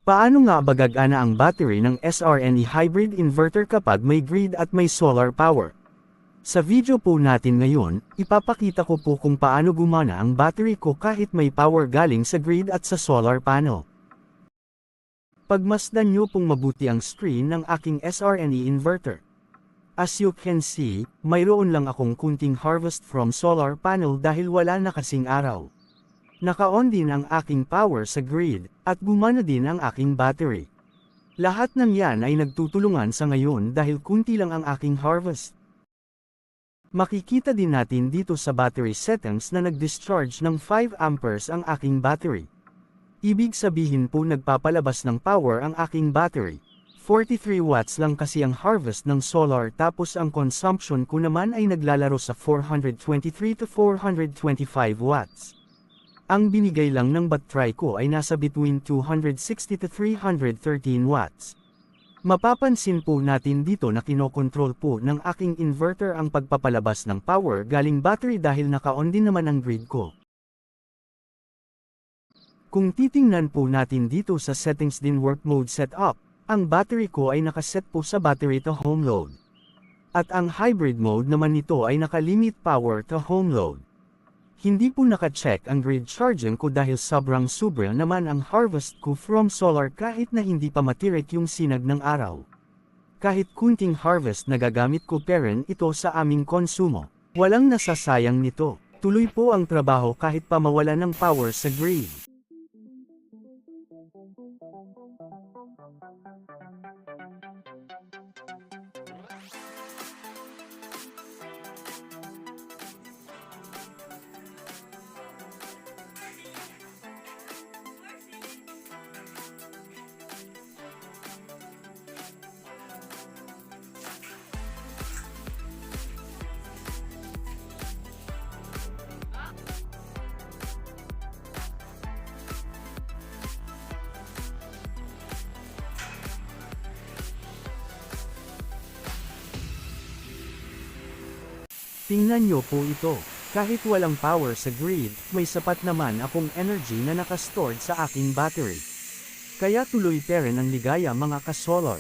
Paano nga ba gagana ang battery ng SRNE hybrid inverter kapag may grid at may solar power? Sa video po natin ngayon, ipapakita ko po kung paano gumana ang battery ko kahit may power galing sa grid at sa solar panel. Pagmasdan nyo pong mabuti ang screen ng aking SRNE inverter. As you can see, mayroon lang akong kunting harvest from solar panel dahil wala na kasing araw. Naka-on din ang aking power sa grid, at gumana din ang aking battery. Lahat ng yan ay nagtutulungan sa ngayon dahil kunti lang ang aking harvest. Makikita din natin dito sa battery settings na nag-discharge ng 5 amperes ang aking battery. Ibig sabihin po nagpapalabas ng power ang aking battery. 43 watts lang kasi ang harvest ng solar tapos ang consumption ko naman ay naglalaro sa 423 to 425 watts. Ang binigay lang ng battery ko ay nasa between 260 to 313 watts. Mapapansin po natin dito na kinokontrol po ng aking inverter ang pagpapalabas ng power galing battery dahil naka-on din naman ang grid ko. Kung titingnan po natin dito sa settings din work mode setup, ang battery ko ay nakaset po sa battery to home load. At ang hybrid mode naman nito ay naka-limit power to home load. Hindi po naka-check ang grid charging ko dahil sobrang sobra naman ang harvest ko from solar kahit na hindi pa matirik yung sinag ng araw. Kahit kunting harvest na gagamit ko pa rin ito sa aming konsumo. Walang nasasayang nito. Tuloy po ang trabaho kahit pa mawala ng power sa grid. Tingnan nyo po ito. Kahit walang power sa grid, may sapat naman akong energy na nakastored sa aking battery. Kaya tuloy pa rin ang ligaya mga ka-solar.